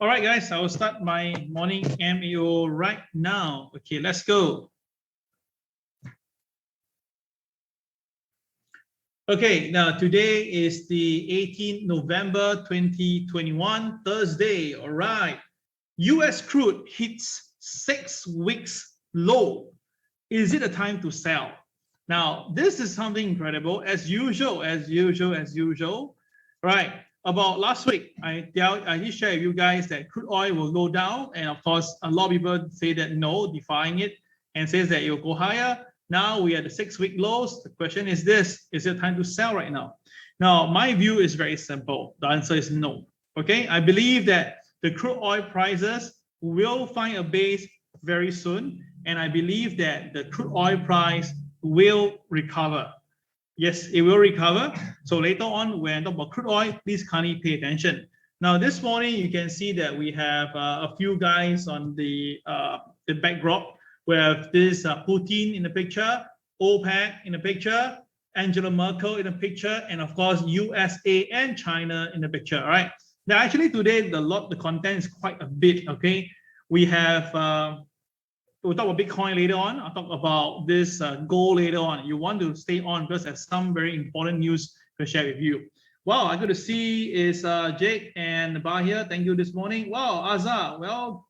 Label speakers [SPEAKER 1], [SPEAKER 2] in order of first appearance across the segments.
[SPEAKER 1] All right, guys, I will start my morning MAO right now. Okay, let's go. Okay, now today is the 18th November 2021, Thursday. All right, US crude hits 6 weeks low. Is it a time to sell? Now, this is something incredible, as usual. Right, about last week, I did share with you guys that crude oil will go down, and of course, a lot of people say that no, defying it, and says that it will go higher. Now we are at the 6 week lows. The question is this: is it time to sell right now? Now, my view is very simple. The answer is no. Okay, I believe that the crude oil prices will find a base very soon, and I believe that the crude oil price will recover. Yes, it will recover. So later on, when I talk about crude oil, please kindly pay attention. Now, this morning, you can see that we have a few guys on the backdrop. We have this Putin in the picture, OPEC in the picture, Angela Merkel in the picture, and of course, USA and China in the picture. All right. Now, actually, today, the content is quite a bit. Okay. We have... we'll talk about Bitcoin later on. I'll talk about this gold later on. You want to stay on because there's some very important news to share with you. Wow, I got to see is Jake and Bahir. Thank you this morning. Wow, Azhar. Well,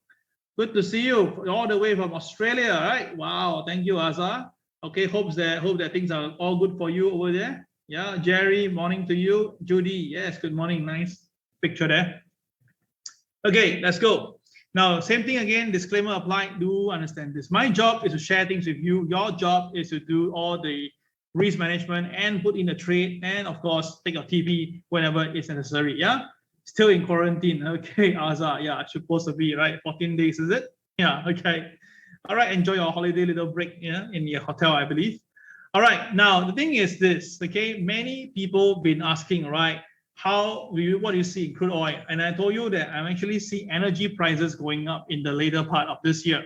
[SPEAKER 1] good to see you all the way from Australia. Right? Wow, thank you, Azhar. Okay, hope that things are all good for you over there. Yeah, Jerry, morning to you. Judy, yes, good morning. Nice picture there. Okay, let's go. Now, same thing again, disclaimer applied, do understand this. My job is to share things with you. Your job is to do all the risk management and put in the trade and, of course, take your TP whenever it's necessary, yeah? Still in quarantine, okay, Azhar, yeah, I should supposed to be, right? 14 days, is it? Yeah, okay. All right, enjoy your holiday little break, yeah, in your hotel, I believe. All right, now, the thing is this, okay? Many people been asking, right? What do you see in crude oil? And I told you that I actually see energy prices going up in the later part of this year.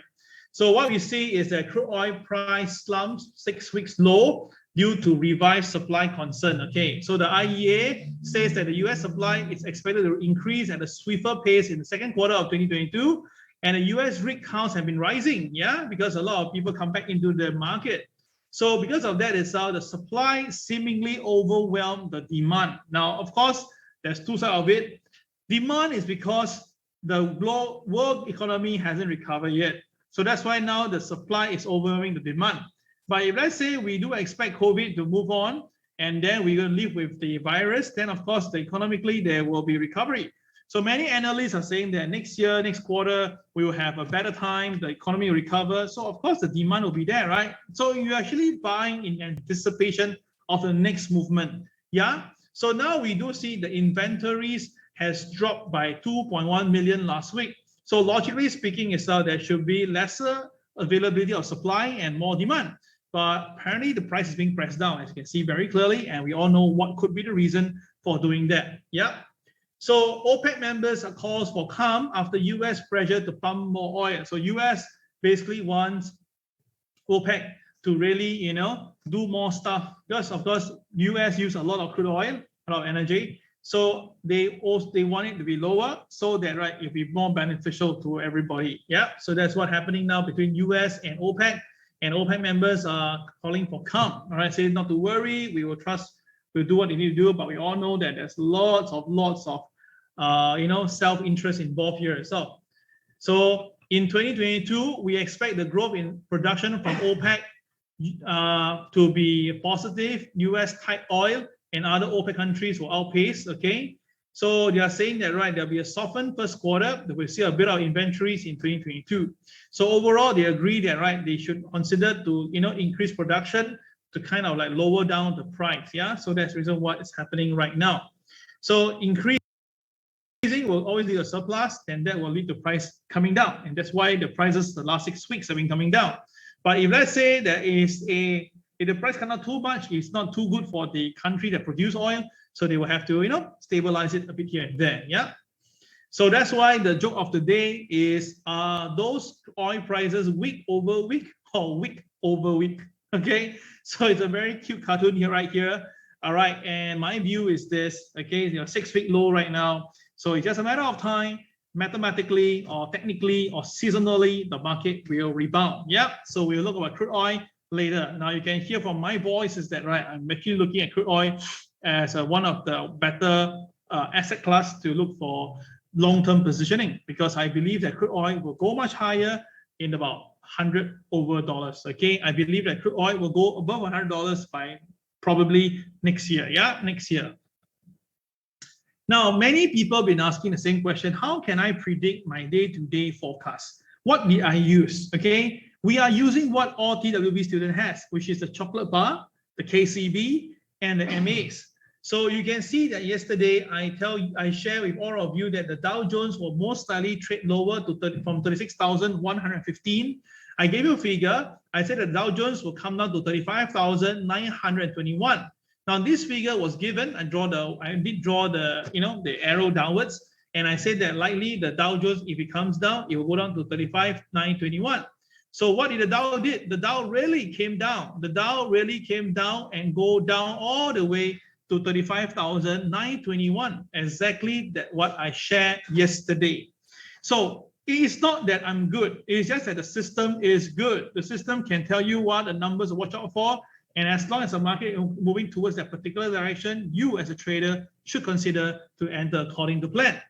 [SPEAKER 1] So what we see is that crude oil price slumps 6 weeks low due to revived supply concern. Okay, so the IEA says that the US supply is expected to increase at a swifter pace in the second quarter of 2022, and the US rig counts have been rising, yeah, because a lot of people come back into the market. So because of that itself, the supply seemingly overwhelmed the demand. Now, of course, there's two sides of it. Demand is because the world economy hasn't recovered yet. So that's why now the supply is overwhelming the demand. But if let's say we do expect COVID to move on, and then we're going to live with the virus, then of course, economically, there will be recovery. So many analysts are saying that next year, next quarter, we will have a better time, the economy will recover. So of course the demand will be there, right? So you're actually buying in anticipation of the next movement. Yeah. So now we do see the inventories has dropped by 2.1 million last week. So logically speaking, there should be lesser availability of supply and more demand. But apparently the price is being pressed down, as you can see very clearly, and we all know what could be the reason for doing that. Yeah. So OPEC members are calls for calm after US pressure to pump more oil. So US basically wants OPEC to really, do more stuff because of course US use a lot of crude oil, a lot of energy. So they want it to be lower so that it'll be more beneficial to everybody. Yeah. So that's what's happening now between US and OPEC members are calling for calm. All right, saying not to worry, we will trust. We'll do what we need to do, but we all know that there's lots of self-interest involved here itself. So in 2022, we expect the growth in production from OPEC to be positive. US tight oil and other OPEC countries will outpace. Okay, so they are saying that there'll be a softened first quarter. That we'll see a bit of inventories in 2022. So overall, they agree that they should consider to increase production to kind of lower down the price. Yeah, so that's the reason why it's happening right now. So increasing will always lead to a surplus, then that will lead to price coming down, and that's why the prices the last 6 weeks have been coming down. But if let's say if the price cannot too much, it's not too good for the country that produce oil, so they will have to stabilize it a bit here and there. Yeah. So that's why the joke of the day is those oil prices week over week or week over week. Okay, so it's a very cute cartoon here, right here. All right, and my view is this. Okay, 6 week low right now. So it's just a matter of time mathematically or technically or seasonally, the market will rebound. Yeah, so we'll look about crude oil later. Now you can hear from my voice is that, right, I'm actually looking at crude oil as one of the better asset class to look for long-term positioning, because I believe that crude oil will go much higher in about $100 over. Okay, I believe that crude oil will go above $100 by probably next year. Yeah, next year. Now, many people have been asking the same question: how can I predict my day-to-day forecast? What did I use? Okay, we are using what all TWB student has, which is the chocolate bar, the KCB, and the MAs. So you can see that yesterday I share with all of you that the Dow Jones will most likely trade lower to from 36,115. I gave you a figure. I said the Dow Jones will come down to 35,921. Now this figure was given. I did draw the the arrow downwards, and I said that likely the Dow Jones, if it comes down, it will go down to 35,921. So what did the Dow did? The Dow really came down. The Dow really came down and go down all the way to 35,921, exactly that what I shared yesterday. So it is not that I'm good, it's just that the system is good. The system can tell you what the numbers to watch out for, and as long as the market is moving towards that particular direction, you as a trader should consider to enter according to plan.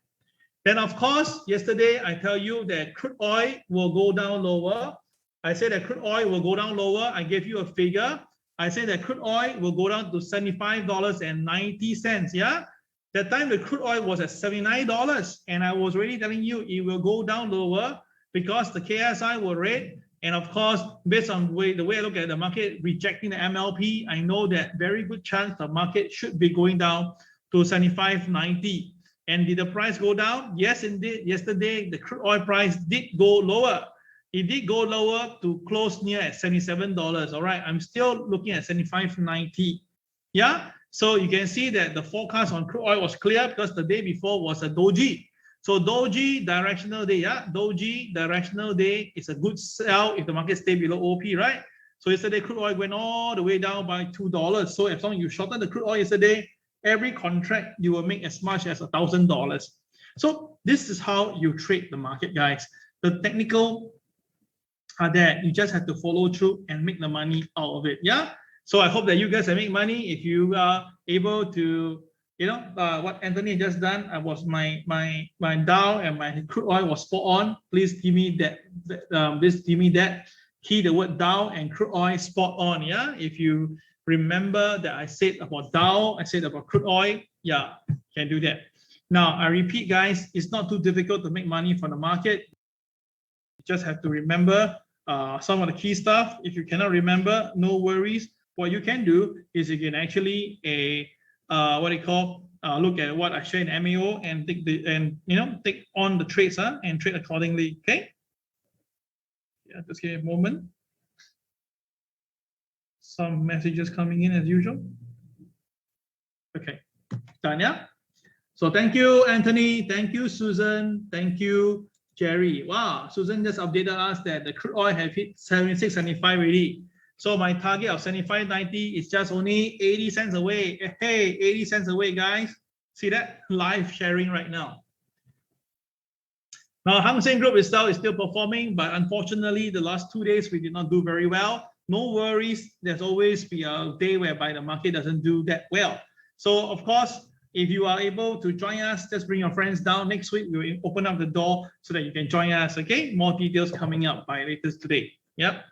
[SPEAKER 1] Then of course, yesterday I tell you that crude oil will go down lower. I said that crude oil will go down lower. I gave you a figure. I said that crude oil will go down to $75.90. Yeah, that time the crude oil was at $79, and I was already telling you it will go down lower because the KSI will rate. And of course, based on the way I look at the market rejecting the MLP, I know that very good chance the market should be going down to $75.90. And did the price go down? Yes, indeed. Yesterday, the crude oil price did go lower. It did go lower to close near at $77. All right, I'm still looking at $75.90. Yeah, so you can see that the forecast on crude oil was clear because the day before was a doji. So doji directional day, yeah, doji directional day is a good sell if the market stay below OP, right? So yesterday crude oil went all the way down by $2. So as long as you shorten the crude oil yesterday, every contract you will make as much as $1,000. So this is how you trade the market, guys. The technical are there. You just have to follow through and make the money out of it. Yeah. So I hope that you guys have made money. If you are able to, what Anthony just done, I was my Dow and my crude oil was spot on. Please give me that. Key the word Dow and crude oil spot on. Yeah. If you remember that I said about Dow, I said about crude oil. Yeah, can do that. Now I repeat, guys, it's not too difficult to make money from the market. You just have to remember some of the key stuff. If you cannot remember, no worries. What you can do is you can actually look at what I share in MAO and take on the trades and trade accordingly. Okay. Yeah, just give me a moment. Some messages coming in as usual. Okay, done. Yeah. So thank you, Anthony. Thank you, Susan. Thank you, Jerry. Wow, Susan just updated us that the crude oil have hit 76.75 already. So my target of 75.90 is just only 80 cents away. Hey, 80 cents away, guys. See that? Live sharing right now. Now, Hang Seng Group itself is still performing, but unfortunately, the last 2 days we did not do very well. No worries. There's always be a day whereby the market doesn't do that well. So, of course, if you are able to join us, just bring your friends down. Next week, we will open up the door so that you can join us, okay? More details coming up by latest today. Yep.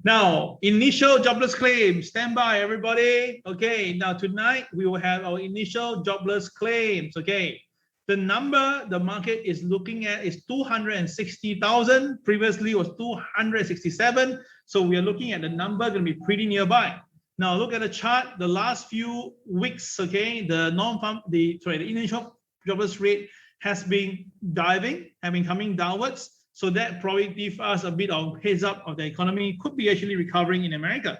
[SPEAKER 1] Now, initial jobless claims. Stand by, everybody. Okay, now tonight, we will have our initial jobless claims, okay? The number the market is looking at is 260,000. Previously, it was 267. So we are looking at the number going to be pretty nearby. Now look at the chart. The last few weeks, okay, the initial jobless rate has been coming downwards. So that probably gives us a bit of heads up of the economy could be actually recovering in America.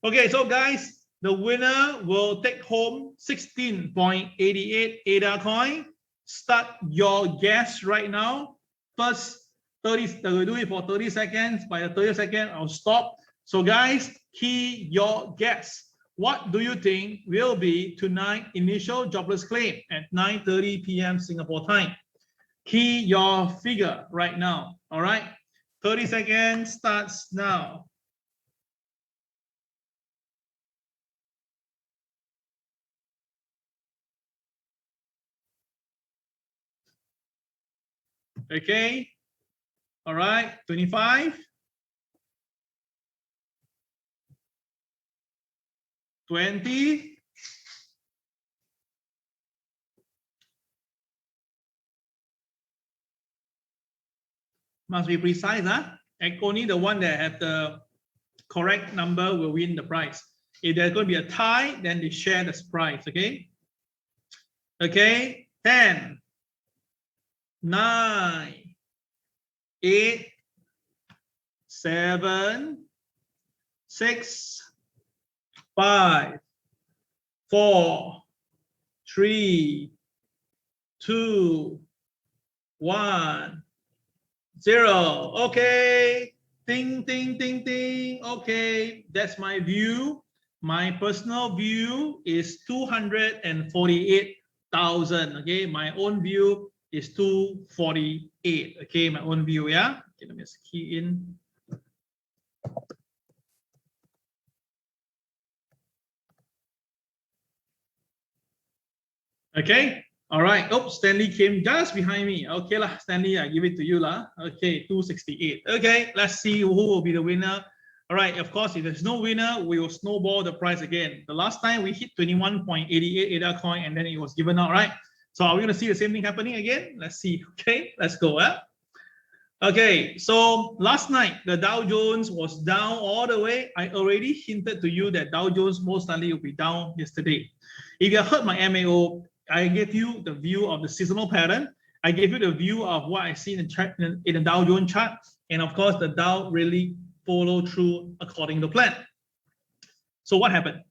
[SPEAKER 1] Okay, so guys, the winner will take home 16.88 ADA coin. Start your guess right now. First 30, we'll do it for 30 seconds. By the 30 second, I'll stop. So guys, key your guess. What do you think will be tonight initial jobless claim at 9:30 p.m. Singapore time? Key your figure right now. All right. 30 seconds starts now. Okay. All right. 25. 20. Must be precise, huh? And only the one that have the correct number will win the prize. If there's going to be a tie, then they share the prize, okay? Okay, 10, 9, 8, 7, 6, 5, 4, 3, 2, 1, 0. Okay. Ding, ding, ding, ding. Okay, that's my view. My personal view is 248,000. Okay, my own view is 248. Okay, my own view. Yeah. Okay, let me just key in. Okay. All right. Oh, Stanley came just behind me. Okay lah, Stanley, I give it to you lah. Okay, 268. Okay, let's see who will be the winner. All right. Of course, if there's no winner, we will snowball the price again. The last time we hit 21.88 ADA coin, and then it was given out, right? So are we going to see the same thing happening again? Let's see. Okay, let's go. Okay, so last night the Dow Jones was down all the way. I already hinted to you that Dow Jones most likely will be down yesterday. If you heard my MAO, I gave you the view of the seasonal pattern. I gave you the view of what I see in the chart, in the Dow Jones chart, and of course the Dow really followed through according to plan. So what happened?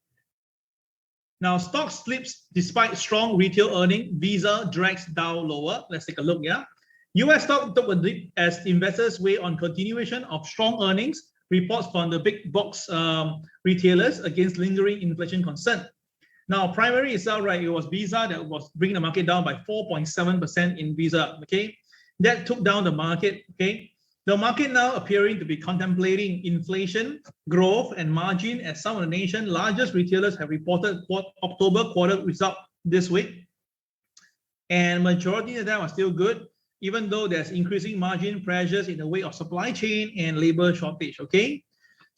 [SPEAKER 1] Now stock slips despite strong retail earning. Visa drags Dow lower. Let's take a look. Yeah, U.S. stock took a dip as investors weigh on continuation of strong earnings reports from the big box retailers against lingering inflation concern. Now, primary itself, right, it was Visa that was bringing the market down by 4.7% in Visa, okay? That took down the market, okay? The market now appearing to be contemplating inflation, growth, and margin as some of the nation's largest retailers have reported October quarter result this week. And majority of them are still good, even though there's increasing margin pressures in the wake of supply chain and labor shortage, okay?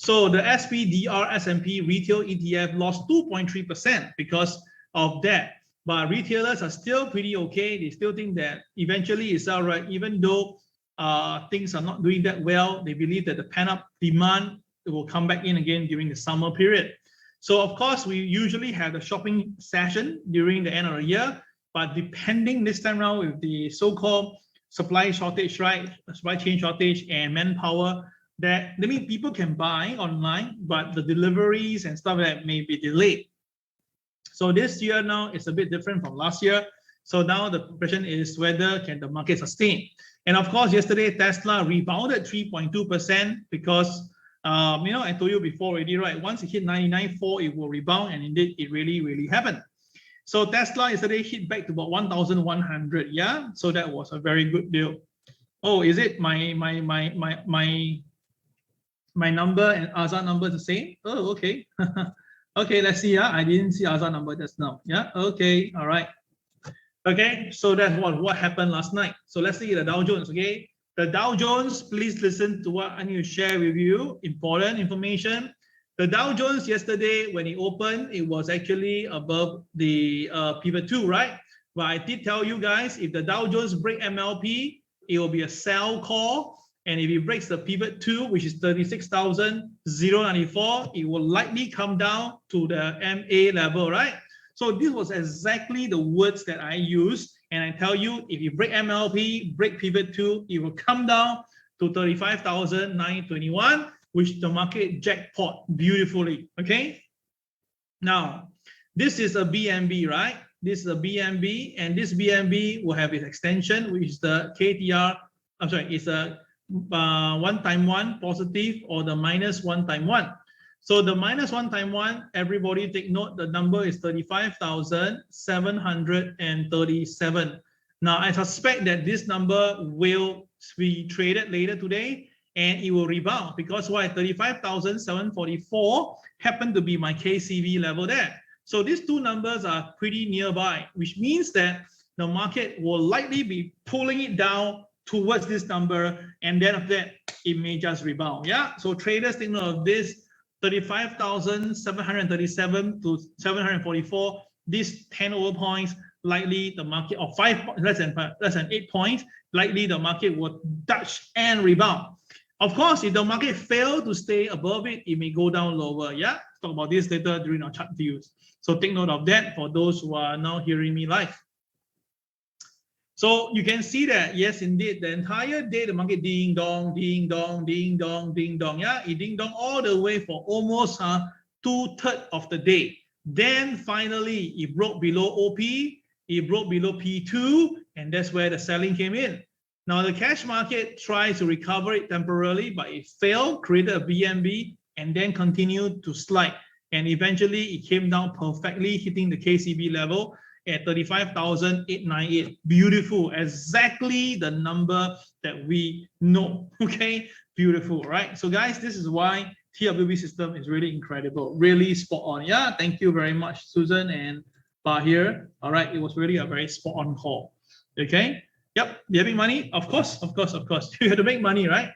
[SPEAKER 1] So the SPDR S&P retail ETF lost 2.3% because of that. But retailers are still pretty okay. They still think that eventually it's all right, even though things are not doing that well. They believe that the pent-up demand will come back in again during the summer period. So of course, we usually have the shopping session during the end of the year, but depending this time around with the so-called supply shortage, right? Supply chain shortage and manpower, that I mean people can buy online, but the deliveries and stuff that may be delayed. So this year now is a bit different from last year. So now the question is whether can the market sustain. And of course, yesterday Tesla rebounded 3.2% because you know, I told you before already, right? Once it hit 99.4, it will rebound, and indeed it really happened. So Tesla yesterday hit back to about 1,100. Yeah, so that was a very good deal. Oh, is it my number and Azar number the same? Oh, okay. Okay, let's see. I didn't see Azar number just now. Yeah, okay, all right. Okay, so that's what happened last night. So let's see the Dow Jones. Okay, the Dow Jones, please listen to what I need to share with you. Important information. The Dow Jones yesterday, when it opened, it was actually above the pivot 2, right? But I did tell you guys, if the Dow Jones break MLP, it will be a sell call. And if it breaks the pivot 2, which is 36,094, it will likely come down to the MA level, right? So this was exactly the words that I used. And I tell you, if you break MLP, break pivot 2, it will come down to 35,921, which the market jackpot beautifully, okay? Now, this is a BNB, right? This is a BNB, and this BNB will have its extension, which is the KTR, I'm sorry, it's a 1 times 1 positive or the minus 1 times 1. So the minus 1 times 1, everybody take note, the number is 35,737. Now, I suspect that this number will be traded later today and it will rebound because why? 35,744 happened to be my KCV level there. So these two numbers are pretty nearby, which means that the market will likely be pulling it down towards this number, and then after that, it may just rebound. Yeah. So traders take note of this: 35,737 to 744. These 10 over points, likely the market, or less than 8 points, likely the market will touch and rebound. Of course, if the market fails to stay above it, it may go down lower. Yeah. Talk about this later during our chart views. So take note of that for those who are now hearing me live. So you can see that, yes, indeed, the entire day, the market ding dong, ding dong, ding dong, ding dong. Yeah, it ding dong all the way for almost 2/3 of the day. Then finally, it broke below OP, it broke below P2, and that's where the selling came in. Now, the cash market tries to recover it temporarily, but it failed, created a BNB, and then continued to slide. And eventually, it came down perfectly, hitting the KCB level at 35,898. Beautiful, exactly the number that we know. Okay, beautiful, right? So guys, this is why TWB system is really incredible, really spot on. Yeah, thank you very much, Susan and Bahir. All right, it was really a very spot on call. Okay, yep, you having money? Of course, of course, of course. You have to make money, right?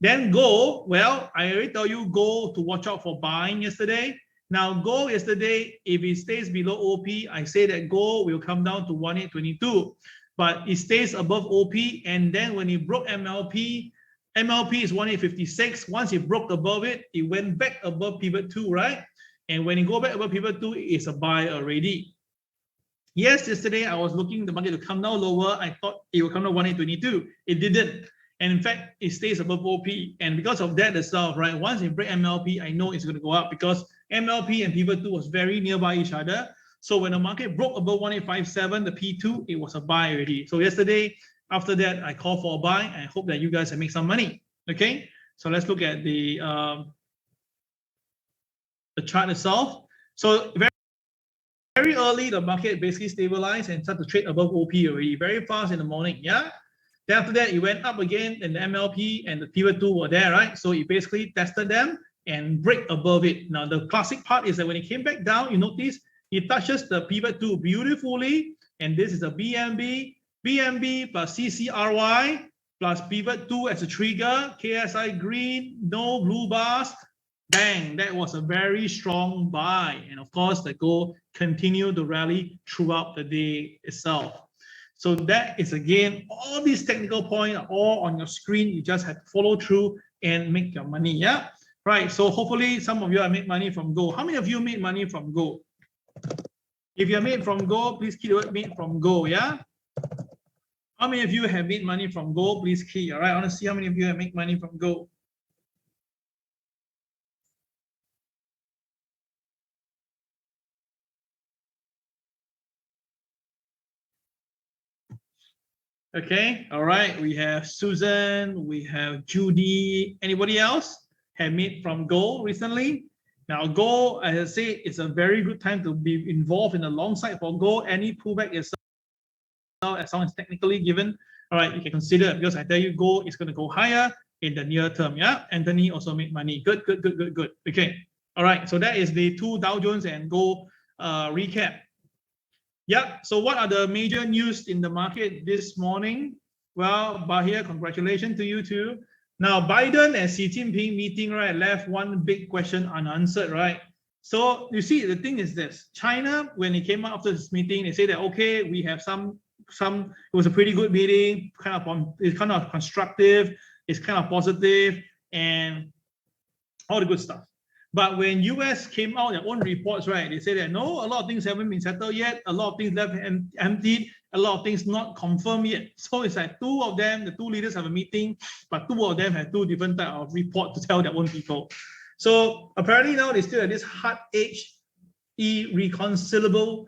[SPEAKER 1] Then gold, well, I already tell you gold to watch out for buying yesterday. Now, gold yesterday, if it stays below OP, I say that gold will come down to 1822, but it stays above OP, and then when it broke MLP, MLP is 1856. Once it broke above it, it went back above pivot 2, right? And when it go back above pivot 2, it's a buy already. Yes, yesterday I was looking the market to come down lower. I thought it will come down 1822. It didn't. And in fact, it stays above OP. And because of that itself, right? Once it break MLP, I know it's going to go up because MLP and pivot 2 was very nearby each other. So when the market broke above 1857, the P2, it was a buy already. So yesterday, after that, I called for a buy. I hope that you guys can make some money. Okay. So let's look at the chart itself. So very early, the market basically stabilized and started to trade above OP already, very fast in the morning. Yeah. Then after that, it went up again, and the MLP and the pivot 2 were there, right? So it basically tested them and break above it. Now, the classic part is that when it came back down, you notice it touches the pivot 2 beautifully, and this is a BNB plus CCRY plus pivot 2 as a trigger, KSI green, no blue bars, bang, that was a very strong buy. And of course, the gold continued to rally throughout the day itself. So that is, again, all these technical points are all on your screen. You just have to follow through and make your money. Yeah, right. So hopefully some of you have made money from gold. How many of you made money from gold? If you made from gold, please key the word made from gold. Yeah. How many of you have made money from gold? Please key. All right. I want to see how many of you have made money from gold. Okay, all right. We have Susan, we have Judy. Anybody else have made from gold recently? Now, gold, as I say, it's a very good time to be involved in the long side for gold. Any pullback is as long as technically given. All right, you can consider, because I tell you, gold is going to go higher in the near term. Yeah, Anthony also made money. Good. Okay, all right. So that is the 2 Dow Jones and gold recap. Yeah, so what are the major news in the market this morning? Well, Bahir, congratulations to you too. Now, Biden and Xi Jinping meeting, right, left one big question unanswered, right? So you see, the thing is this: China, when it came out after this meeting, they say that, okay, we have some, it was a pretty good meeting, it's kind of constructive, it's kind of positive, and all the good stuff. But when US came out their own reports, right, they say that no, a lot of things haven't been settled yet, a lot of things left emptied, a lot of things not confirmed yet. So it's like two of them, the two leaders have a meeting, but two of them have two different types of reports to tell their own people. So apparently now they still have this hard-edged, irreconcilable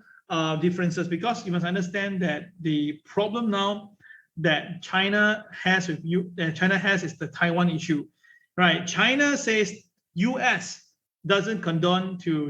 [SPEAKER 1] differences, because you must understand that the problem now that China has with is the Taiwan issue, right? China says US doesn't condone to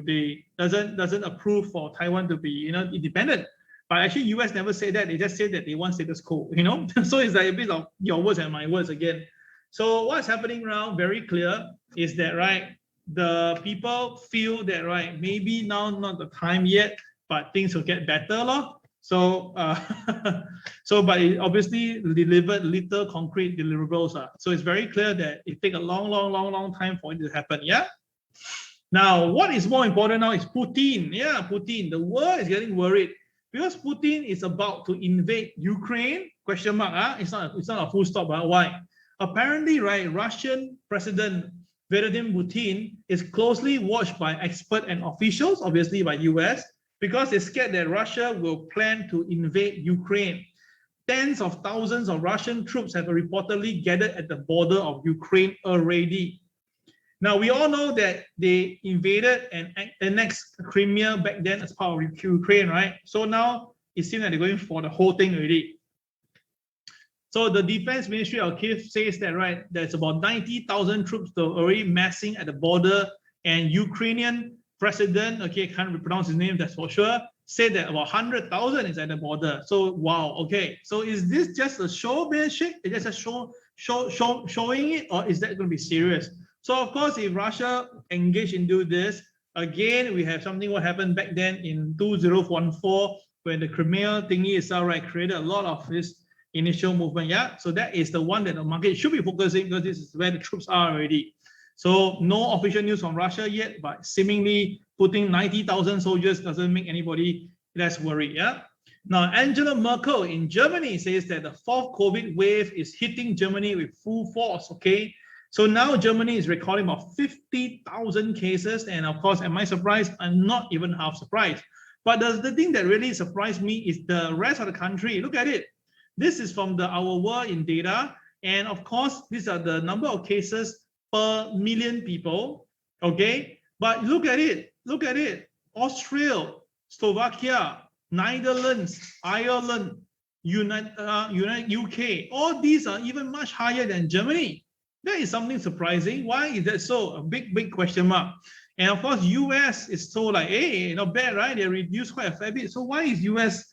[SPEAKER 1] doesn't approve for Taiwan to be independent. But actually, US never said that. They just said that they want status quo, you know. So it's like a bit of your words and my words again. So what's happening now, very clear, is that, right, the people feel that, right, maybe now not the time yet, but things will get better, lor. So, but it obviously delivered little concrete deliverables. So it's very clear that it takes a long time for it to happen. Yeah. Now, what is more important now is Putin. Yeah, Putin. The world is getting worried because Putin is about to invade Ukraine. Question mark. It's not a full stop. Why? Apparently, right, Russian President Vladimir Putin is closely watched by experts and officials, obviously by US, because they're scared that Russia will plan to invade Ukraine. Tens of thousands of Russian troops have reportedly gathered at the border of Ukraine already. Now, we all know that they invaded and annexed Crimea back then as part of Ukraine, right? So now it seems that they're going for the whole thing already. So the Defense Ministry of Kiev says that, right, there's about 90,000 troops that are already massing at the border, and Ukrainian president, okay, I can't pronounce his name, that's for sure, said that about 100,000 is at the border. So, wow, okay. So is this just a showmanship? Is it just showing it, or is that going to be serious? So, of course, if Russia engaged into this, again, we have something what happened back then in 2014 when the Crimea thingy itself, right, created a lot of this initial movement. Yeah, so that is the one that the market should be focusing, because this is where the troops are already. So no official news from Russia yet, but seemingly putting 90,000 soldiers doesn't make anybody less worried. Yeah. Now, Angela Merkel in Germany says that the fourth COVID wave is hitting Germany with full force. Okay, so now Germany is recording about 50,000 cases, and of course, am I surprised? I'm not even half surprised. But the thing that really surprised me is the rest of the country. Look at it. This is from Our World in data, and of course, these are the number of cases per million people. Okay, but look at it. Look at it. Austria, Slovakia, Netherlands, Ireland, UK, all these are even much higher than Germany. That is something surprising. Why is that so? A big question mark. And of course, US is so like, hey, not bad, right? They reduced quite a fair bit. So why is US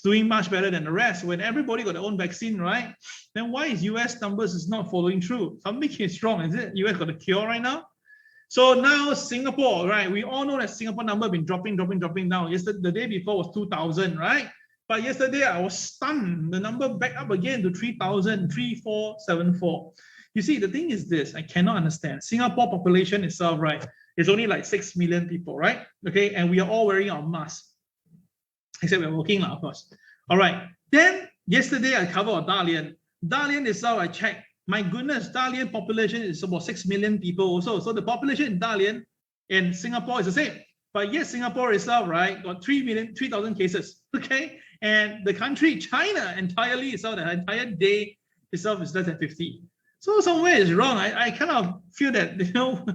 [SPEAKER 1] doing much better than the rest when everybody got their own vaccine, right? Then why is US numbers is not following through? Something is wrong. Is it US got a cure right now? So now Singapore, right? We all know that Singapore number been dropping down. Yesterday, the day before was 2,000, right? But yesterday I was stunned. The number back up again to 3,000, 3,474. You see, the thing is this, I cannot understand. Singapore population itself, right, is only like 6 million people, right? Okay, and we are all wearing our masks. Except we're working, of course. All right. Then yesterday I covered Dalian. Dalian itself, I checked. My goodness, Dalian population is about 6 million people also. So the population in Dalian in Singapore is the same. But yet Singapore itself, right, got 3,000 cases. Okay. And the country, China, entirely itself, the entire day itself is less than 50. So somewhere is wrong. I kind of feel that, you know,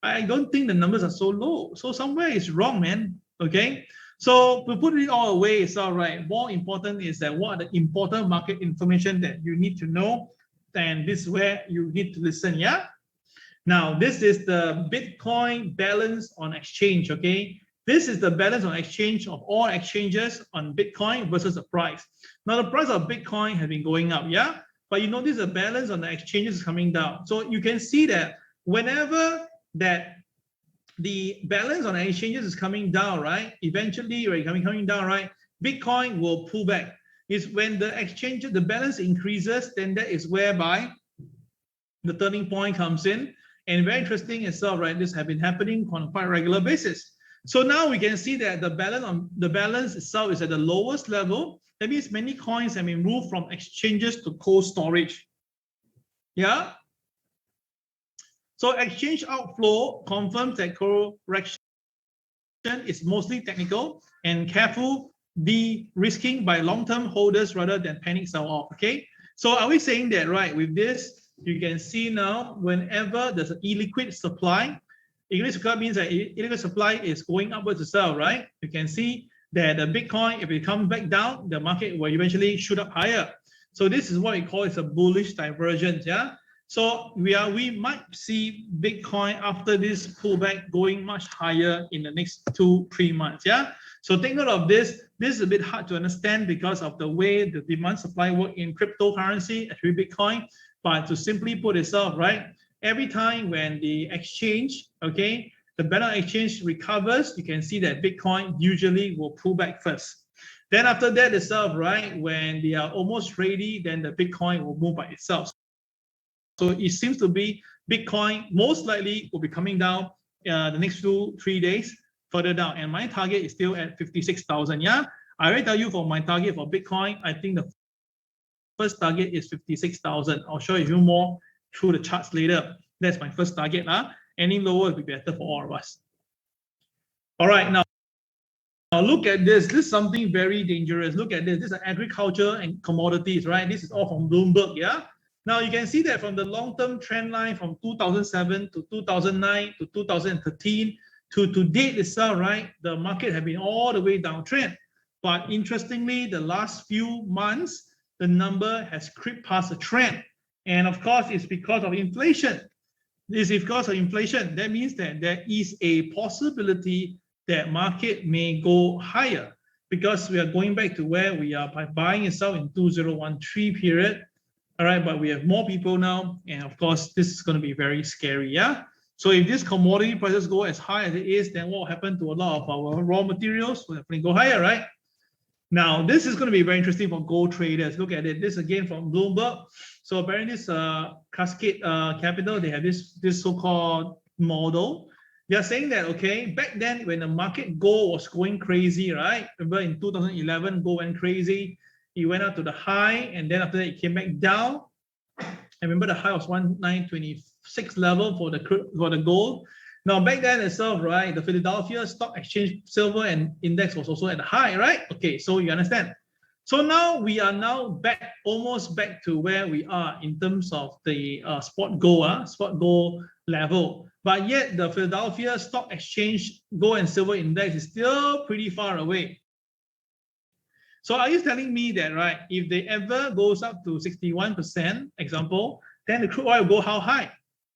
[SPEAKER 1] I don't think the numbers are so low. So somewhere is wrong, man. Okay. So to put it all away, it's all right. More important is that what are the important market information that you need to know, and this is where you need to listen. Yeah. Now this is the Bitcoin balance on exchange. Okay. This is the balance on exchange of all exchanges on Bitcoin versus the price. Now the price of Bitcoin has been going up. Yeah. But you notice the balance on the exchanges is coming down. So you can see that whenever that the balance on the exchanges is coming down, right? Eventually, right, coming down, right? Bitcoin will pull back. It's when the exchange, the balance increases, then that is whereby the turning point comes in. And very interesting itself, right? This has been happening on a quite regular basis. So now we can see that the balance itself is at the lowest level. That means many coins have been moved from exchanges to cold storage. Yeah. So exchange outflow confirms that correction is mostly technical and careful de-risking by long-term holders rather than panic sell-off. Okay. So are we saying that, right? With this, you can see now whenever there's an illiquid supply, illiquid supply means that illiquid supply is going upwards to sell, right? You can see that the Bitcoin, if it comes back down, the market will eventually shoot up higher. So this is what we call a bullish divergence. Yeah. So we might see Bitcoin after this pullback going much higher in the next 2-3 months. Yeah. So take note of this. This is a bit hard to understand because of the way the demand supply work in cryptocurrency, actually Bitcoin. But to simply put itself, right? Every time when the exchange, okay, the balance exchange recovers, you can see that Bitcoin usually will pull back first. Then after that itself, right, when they are almost ready, then the Bitcoin will move by itself. So it seems to be Bitcoin most likely will be coming down the next 2-3 days further down. And my target is still at 56,000. Yeah, I already tell you for my target for Bitcoin, I think the first target is 56,000. I'll show you more through the charts later. That's my first target. Any lower will be better for all of us. All right, now look at this. This is something very dangerous. Look at this. This is agriculture and commodities, right? This is all from Bloomberg, yeah? Now you can see that from the long-term trend line from 2007 to 2009 to 2013 to date itself, right? The market have been all the way downtrend. But interestingly, the last few months, the number has crept past the trend. And of course, it's because of inflation. This is because of inflation. That means that there is a possibility that market may go higher because we are going back to where we are by buying itself in 2013 period. All right, but we have more people now. And of course, this is going to be very scary. Yeah. So if these commodity prices go as high as it is, then what will happen to a lot of our raw materials? Will definitely go higher, right? Now, this is going to be very interesting for gold traders. Look at it. This again from Bloomberg. So apparently this Cascade Capital, they have this so-called model. They are saying that, okay, back then when the market gold was going crazy, right? Remember in 2011, gold went crazy. It went up to the high, and then after that it came back down. I remember the high was 1926 level for the gold. Now back then itself, right, the Philadelphia Stock Exchange Silver and Index was also at the high, right? Okay, so you understand. So now we are back, almost back to where we are in terms of the spot gold level. But yet the Philadelphia Stock Exchange Gold and Silver Index is still pretty far away. So are you telling me that, right, if they ever goes up to 61%, example, then the crude oil will go how high?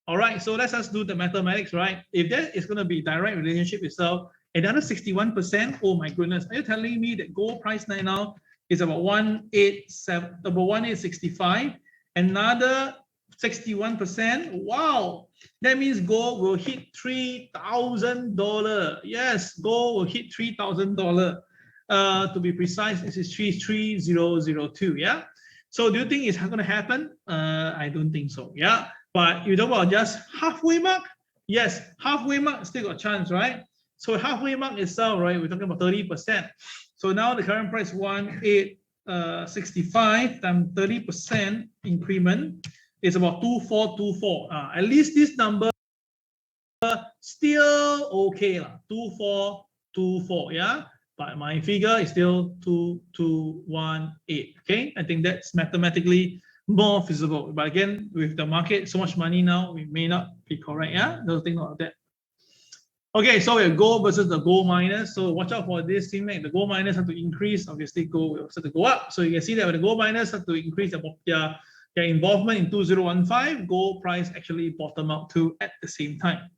[SPEAKER 1] All right, so let's just do the mathematics, right? If that is going to be direct relationship itself, another 61%, oh my goodness, are you telling me that gold price right now is about 1865, another 61%? Wow, that means gold will hit $3,000. Yes, gold will hit $3,000. To be precise, this is 33002. Yeah. So do you think it's going to happen? I don't think so. Yeah. But you talk about just halfway mark. Yes, halfway mark still got a chance, right? So halfway mark itself, right? We're talking about 30%. So now the current price 1865 times 30% increment is about 2424. At least this number still okay, 2424. Yeah. But my figure is still 2218. Okay, I think that's mathematically more feasible. But again, with the market so much money now, we may not be correct. Yeah, don't think about that. Okay, so we have gold versus the gold miners. So watch out for this thing. The gold miners have to increase. Obviously, gold will start to go up. So you can see that when the gold miners have to increase their involvement in 2015, gold price actually bottom out too at the same time.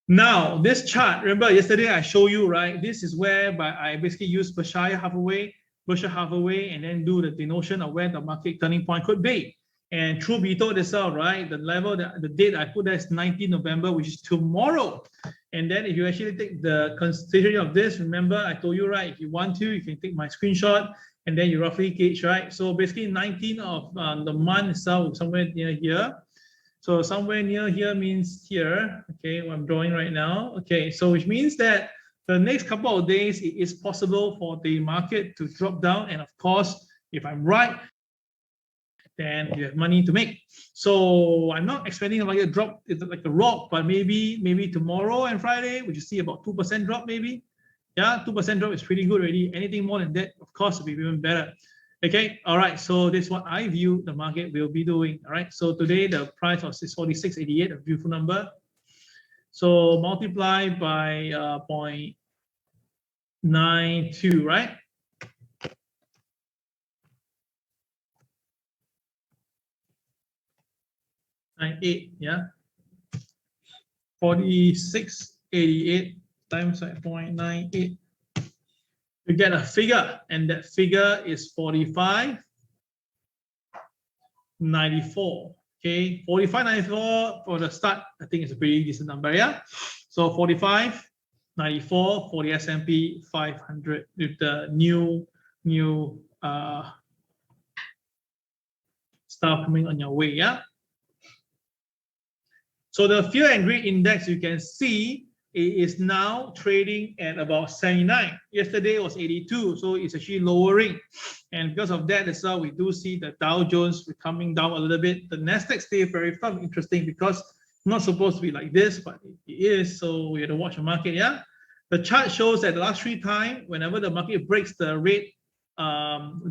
[SPEAKER 1] Now, this chart, remember yesterday I showed you, right? This is where I basically use Berkshire Hathaway, and then do the denotation of where the market turning point could be. And truth be told itself, right? The level, the date I put there is 19 November, which is tomorrow. And then if you actually take the consideration of this, remember I told you, right? If you want to, you can take my screenshot and then you roughly gauge, right? So basically 19 of the month itself, somewhere near here. So somewhere near here means here, okay, what I'm drawing right now. Okay, so which means that the next couple of days, it is possible for the market to drop down. And of course, if I'm right, then you have money to make. So I'm not expecting the market drop like a rock, but maybe tomorrow and Friday, we should see about 2% drop maybe. Yeah, 2% drop is pretty good already. Anything more than that, of course, will be even better. Okay, all right, so this is what I view the market will be doing. All right, so today the price was 646.88, a beautiful number. So multiply by 0.92, right? 98, yeah. 46.88 times 0.98. you get a figure, and that figure is 45.94. Okay, 45.94 for the start. I think it's a pretty decent number, yeah. So 45.94 for the S&P 500 with the new stuff coming on your way, yeah. So the fear and greed index, you can see it is now trading at about 79. Yesterday it was 82, so it's actually lowering. And because of that as well, we do see the Dow Jones coming down a little bit. The Nasdaq stays very firm. Interesting, because it's not supposed to be like this, but it is. So we have to watch the market, yeah. The chart shows that the last 3 times, whenever the market breaks the red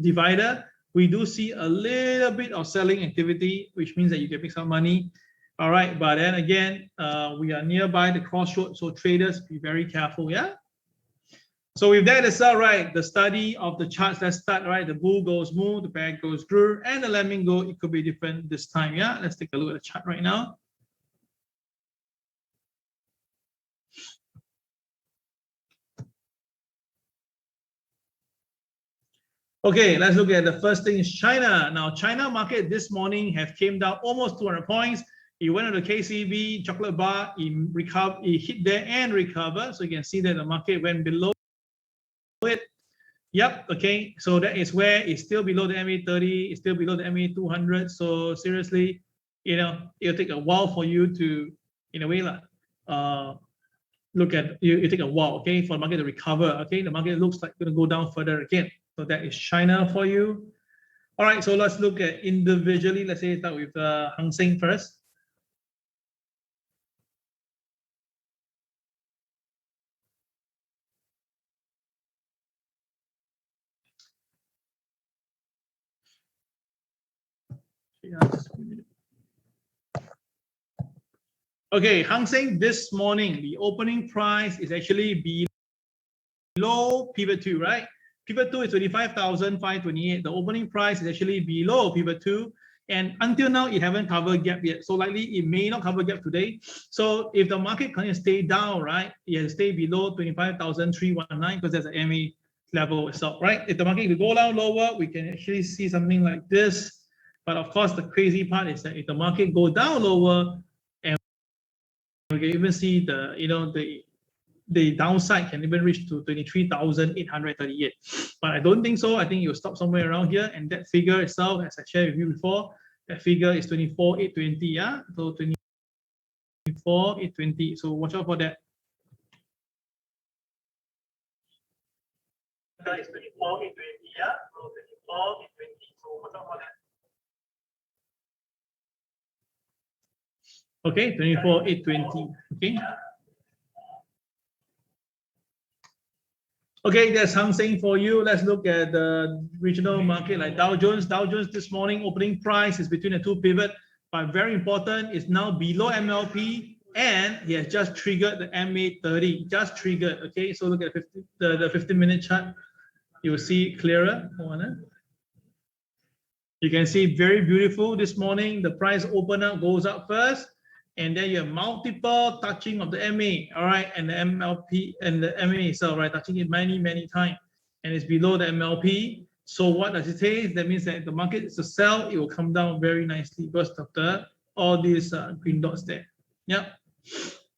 [SPEAKER 1] divider, we do see a little bit of selling activity, which means that you can make some money. All right, but then again, we are nearby the crossroads, so traders, be very careful, yeah? So with that as well, right, the study of the charts, let's start, right? The bull goes moo, the bear goes grrr, and the lemming go, it could be different this time, yeah? Let's take a look at the chart right now. Okay, let's look at the first thing is China. Now, China market this morning have came down almost 200 points. It went on the KCB chocolate bar, it hit there and recovered. So you can see that the market went below it. Yep, okay, so that is where it's still below the MA30, it's still below the MA200. So seriously, you know, it'll take a while for you to, in a way, look at, you take a while, okay, for the market to recover, okay? The market looks like it's gonna go down further again. So that is China for you. All right, so let's look at individually. Let's say start with Hang Seng first. Okay, Hang Seng this morning, the opening price is actually below pivot 2, right? Pivot 2 is 25,528. The opening price is actually below pivot 2. And until now, it haven't covered gap yet. So likely it may not cover gap today. So if the market can stay down, right, it has to stay below 25,319 because there's an MA level itself, right? If the market will go down lower, we can actually see something like this. But of course, the crazy part is that if the market go down lower, and we can even see the, you know, the downside can even reach to 23,838. But I don't think so. I think you'll stop somewhere around here. And that figure itself, as I shared with you before, that figure is 24,820. Yeah, so 24,820. So watch out for that. That is 24,820. Yeah, so 24,820. So watch out for that. Okay, 24,820. Okay. Okay, that's Hang Seng for you. Let's look at the regional market like Dow Jones. Dow Jones this morning opening price is between the 2 pivot, but very important, it's now below MLP and it has just triggered the MA30. Just triggered. Okay, so look at the 15-minute chart. You will see clearer. You can see very beautiful this morning. The price open up, goes up first. And then you have multiple touching of the MA, all right, and the MLP and the MA itself, right, touching it many, many times, and it's below the MLP. So what does it say? That means that if the market is a sell, it will come down very nicely because of all these green dots there. Yeah.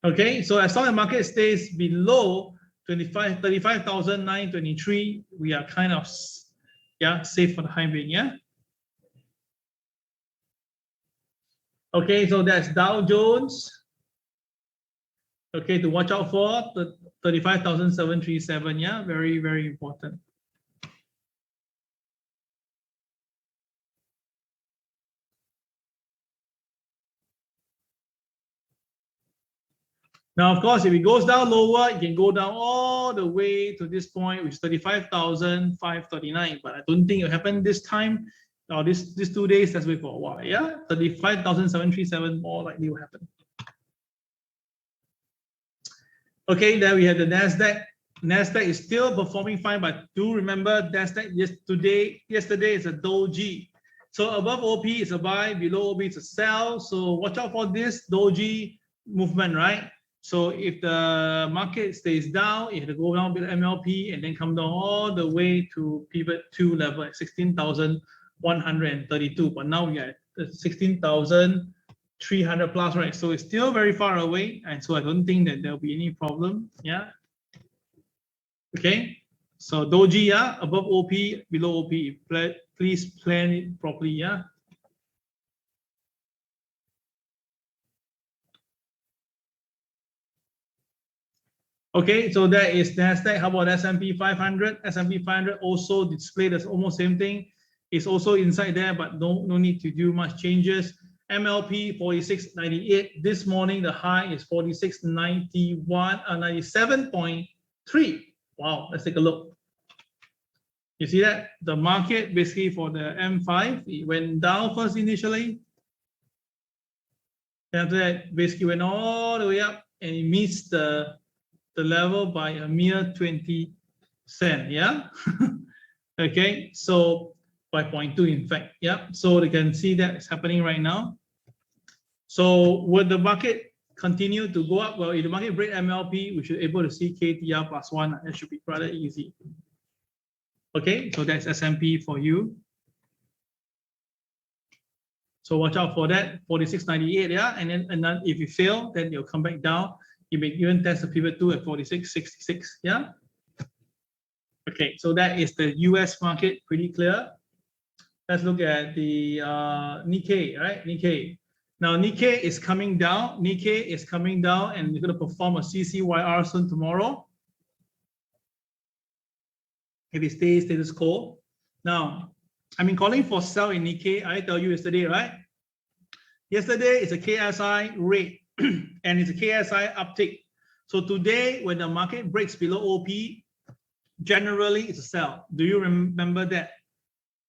[SPEAKER 1] Okay. So as long as the market stays below 35,923, we are kind of safe for the time being. Yeah. Okay, so that's Dow Jones. Okay, to watch out for the 35,737. Yeah, very, very important. Now, of course, if it goes down lower, it can go down all the way to this point, which is 35,539. But I don't think it'll happen this time. Now, these 2 days, let's wait for a while. Yeah, 35,737 more likely will happen. Okay, then we have the Nasdaq. Nasdaq is still performing fine, but do remember Nasdaq yesterday is a doji. So above OP is a buy, below OP is a sell. So watch out for this doji movement, right? So if the market stays down, it had to go down with MLP and then come down all the way to pivot 2 level at 16,132. But now we are at 16,300 plus, right? So it's still very far away. And so I don't think that there'll be any problem. Yeah. Okay. So Doji, yeah, above OP, below OP. Please plan it properly. Yeah. Okay, so that is Nasdaq. How about S&P 500? S&P 500 also displayed as almost same thing. It's also inside there, but no need to do much changes. MLP 46.98. This morning the high is 46.91, 97.3. Wow, let's take a look. You see that the market basically for the M5 it went down first initially. After that, basically went all the way up and it missed the level by a mere 20 cents. Yeah. Okay, so by 0.2 in fact. Yeah, so you can see that it's happening right now. So would the market continue to go up? Well, if the market break MLP, we should be able to see KTR +1. That should be rather easy. Okay, so that's S&P for you. So watch out for that 46.98. Yeah, and then if you fail, then you'll come back down. You may even test the pivot 2 at 46.66. Yeah. Okay, so that is the US market, pretty clear. Let's look at the Nikkei, right? Nikkei. Now Nikkei is coming down. Nikkei is coming down, and we're going to perform a CCYR soon tomorrow. If it stays status quo. Now, I've been calling for sell in Nikkei. I tell you yesterday, right? Yesterday is a KSI rate. And it's a KSI uptick. So today, when the market breaks below OP, generally it's a sell. Do you remember that?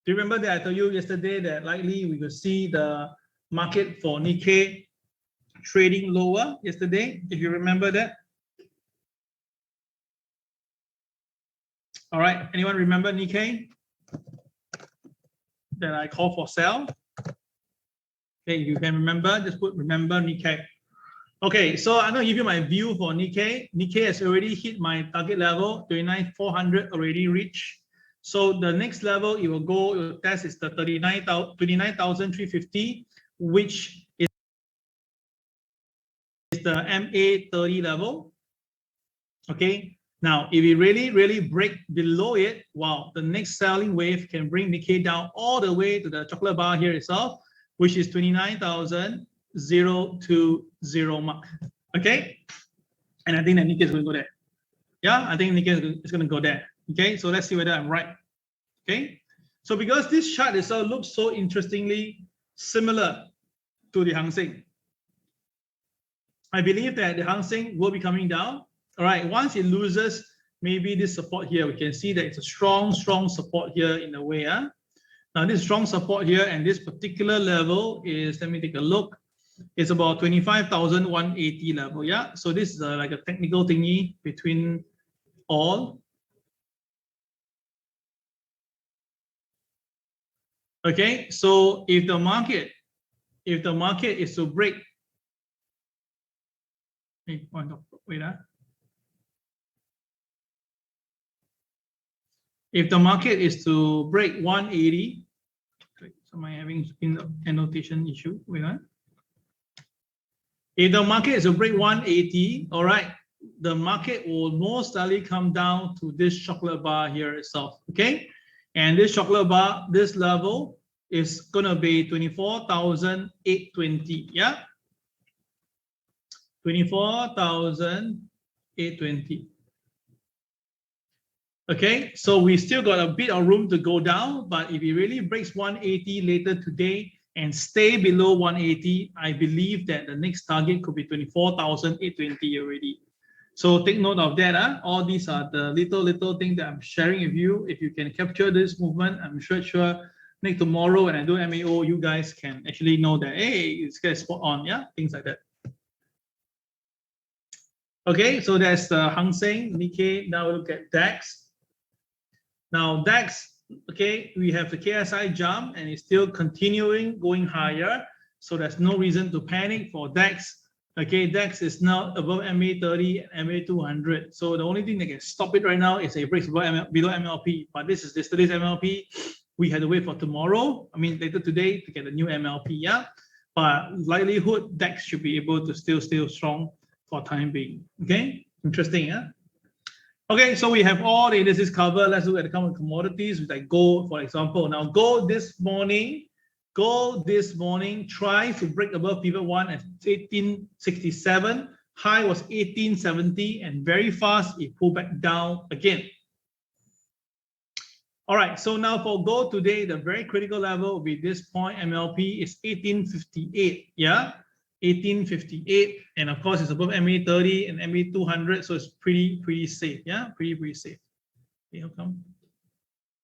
[SPEAKER 1] Do you remember that I told you yesterday that likely we could see the market for Nikkei trading lower yesterday? If you remember that. All right. Anyone remember Nikkei? That I call for sell. Okay, if you can remember, just put remember Nikkei. Okay, so I'm going to give you my view for Nikkei. Nikkei has already hit my target level, 29,400 already reached. So the next level it will go, it will test is the 29,350, which is the MA30 level. Okay, now if we really break below it, wow, the next selling wave can bring Nikkei down all the way to the chocolate bar here itself, which is 29,020 mark. Okay, and I think that Nikkei is going to go there. Yeah, I think Nikkei is going to go there. Okay, so let's see whether I'm right. Okay, so because this chart itself looks so interestingly similar to the Hang Seng, I believe that the Hang Seng will be coming down. All right, once it loses maybe this support here, we can see that it's a strong support here in a way. Huh? Now this strong support here and this particular level is, let me take a look, it's about 25,180 level. Yeah, so this is like a technical thingy between all. Okay, so if the market is to break, wait, if the market is to break 180, so am I having an annotation issue? Wait, huh? If the market is to break 180, all right, the market will most likely come down to this chocolate bar here itself. Okay, and this chocolate bar, this level is gonna be 24,820. Yeah, 24,820. Okay, so we still got a bit of room to go down, but if it really breaks 180 later today and stay below 180, I believe that the next target could be 24,820 already. So take note of that. Huh? All these are the little things that I'm sharing with you. If you can capture this movement, I'm sure next tomorrow when I do MAO, you guys can actually know that, hey, it's got spot on, yeah, things like that. Okay, so that's the Hang Seng, Nikkei. Now we look at DAX. Now DAX, okay, we have the KSI jump and it's still continuing going higher. So there's no reason to panic for DAX. Okay, DAX is now above MA30 and MA200. So the only thing that can stop it right now is a break below MLP. But this is yesterday's MLP. We had to wait for tomorrow. I mean, later today to get a new MLP. Yeah, but likelihood DAX should be able to still stay strong for time being. Okay, interesting. Yeah. Okay, so we have all the indices covered. Let's look at the common commodities, like gold, for example. Now, gold this morning tries to break above pivot 1 at 1867. High was 1870, and very fast it pulled back down again. All right, so now for gold today, the very critical level will be this point. MLP is 1858. Yeah, 1858, and of course it's above MA30 and MA200, so it's pretty safe. Yeah, pretty safe. Okay, how come?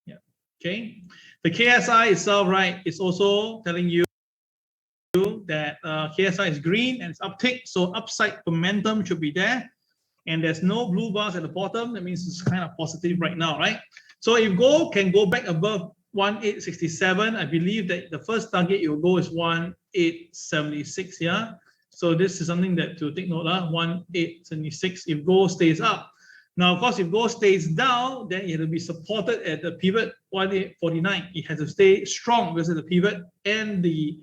[SPEAKER 1] Yeah. Okay. The KSI itself, right, is also telling you that KSI is green and it's uptick, so upside momentum should be there, and there's no blue bars at the bottom. That means it's kind of positive right now, right? So if gold can go back above 1867, I believe that the first target it will go is 1876. Yeah, so this is something that to take note of. 1876 if gold stays up. Now, of course, if gold stays down, then it will be supported at the pivot 1849. It has to stay strong versus the pivot and the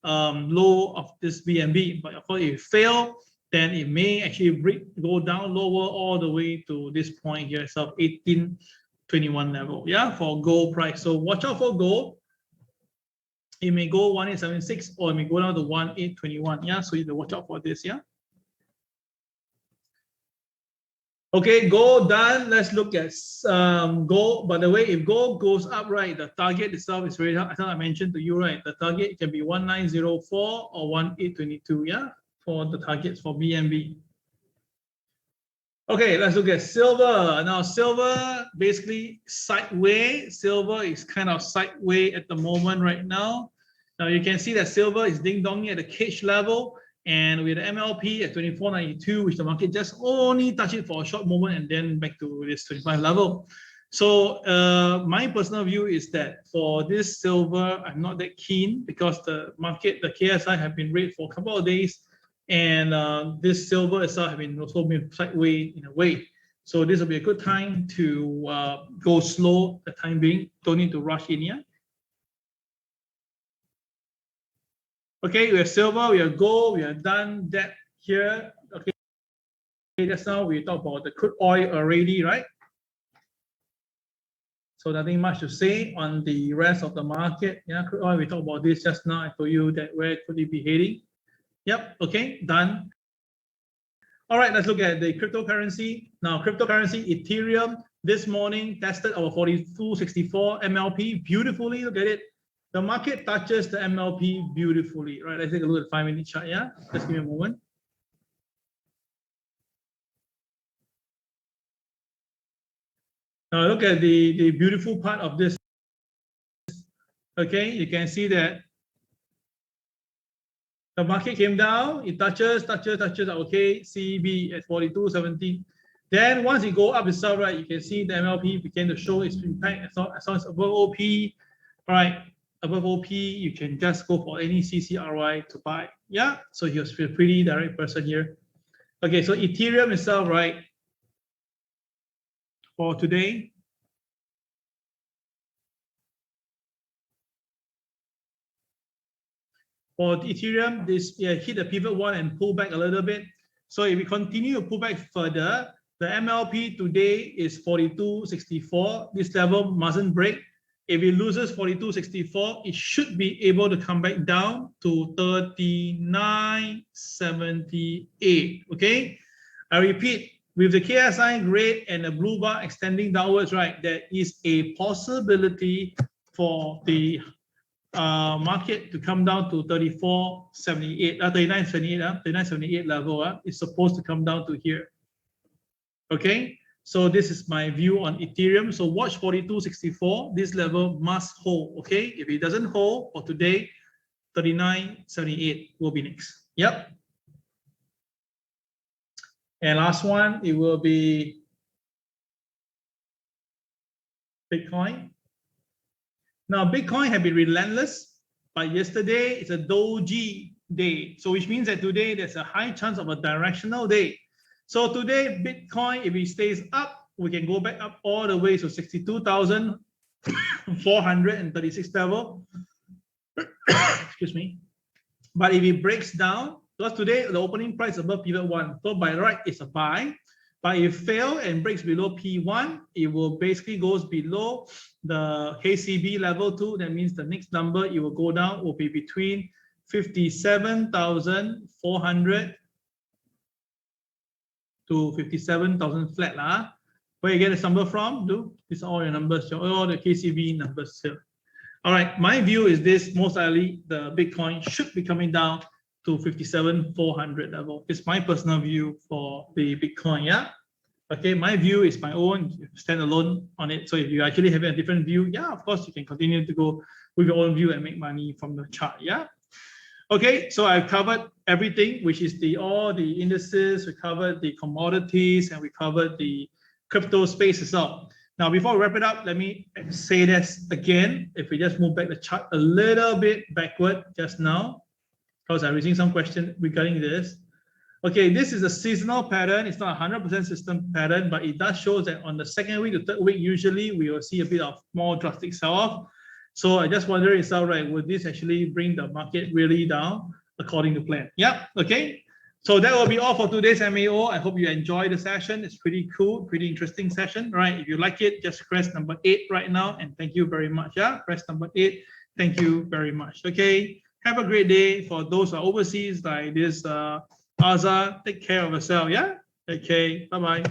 [SPEAKER 1] low of this BNB. But of course, if it fails, then it may actually go down lower all the way to this point here, so 1821 level. Yeah, for gold price. So watch out for gold. It may go 1876 or it may go down to 1821. Yeah, so you have to watch out for this. Yeah. Okay, gold done. Let's look at gold. By the way, if gold goes up, right, the target itself is very high. I thought I mentioned to you, right, the target can be 1904 or 1822. Yeah, for the targets for BNB. Okay, let's look at silver. Now, silver basically sideways. Silver is kind of sideways at the moment right now. Now, you can see that silver is ding-donging at the cage level. And with the MLP at 24.92, which the market just only touched it for a short moment and then back to this 25 level. So my personal view is that for this silver, I'm not that keen because the market, the KSI have been red for a couple of days, and this silver itself have been also been sideways in a way. So this will be a good time to go slow the time being. Don't need to rush in here. Okay, we have silver, we have gold, we have done that here. Okay, just now we talked about the crude oil already, right? So nothing much to say on the rest of the market. Yeah, crude oil, we talked about this just now. I told you that where could it be heading. Yep, okay, done. All right, let's look at the cryptocurrency. Now, cryptocurrency, Ethereum, this morning tested our 4264 MLP beautifully. Look at it. The market touches the MLP beautifully, right? Let's take a look at the 5-minute chart. Yeah, just give me a moment. Now look at the beautiful part of this. Okay, you can see that the market came down. It touches. Okay, CB at 42.17. Then once it go up itself, right, you can see the MLP began to show its impact as long as above OP, right? Above OP, you can just go for any CCRY to buy. Yeah, so he was a pretty direct person here. Okay, so Ethereum itself, right, for today. For Ethereum, this hit the pivot 1 and pull back a little bit. So if we continue to pull back further, the MLP today is 42.64. This level mustn't break. If it loses 42.64, it should be able to come back down to 39.78. Okay, I repeat, with the KSI red and the blue bar extending downwards, right, there is a possibility for the market to come down to 39.78, 39.78 level. It's supposed to come down to here. Okay. So this is my view on Ethereum. So watch 42.64. This level must hold. Okay. If it doesn't hold for today, 39.78 will be next. Yep. And last one, it will be Bitcoin. Now, Bitcoin have been relentless, but yesterday it's a doji day. So which means that today there's a high chance of a directional day. So today, Bitcoin, if it stays up, we can go back up all the way to 62,436 level. Excuse me. But if it breaks down, because today the opening price above pivot 1, so by right it's a buy. But if it fails and breaks below P1, it will basically goes below the KCB level 2. That means the next number it will go down will be between 57,400 to 57,000 flat lah. Where you get this number from? These are all your numbers, all the KCB numbers here. All right, my view is this: most likely the Bitcoin should be coming down to 57,400 level. It's my personal view for the Bitcoin. Yeah. Okay, my view is my own. Stand alone on it. So if you actually have a different view, yeah, of course you can continue to go with your own view and make money from the chart. Yeah. Okay, so I've covered everything, which is all the indices. We covered the commodities and we covered the crypto space as well. Now, before we wrap it up, let me say this again. If we just move back the chart a little bit backward just now, because I'm receiving some questions regarding this. Okay, this is a seasonal pattern. It's not a 100% system pattern, but it does show that on the second week to third week, usually we will see a bit of more drastic sell-off. So I just wonder, is that right? Would this actually bring the market really down according to plan? Yeah, okay. So that will be all for today's MAO. I hope you enjoyed the session. It's pretty cool, pretty interesting session, right? If you like it, just press number 8 right now. And thank you very much. Yeah, press number 8. Thank you very much. Okay, have a great day. For those who are overseas like this, Azar, take care of yourself. Yeah, okay, bye-bye.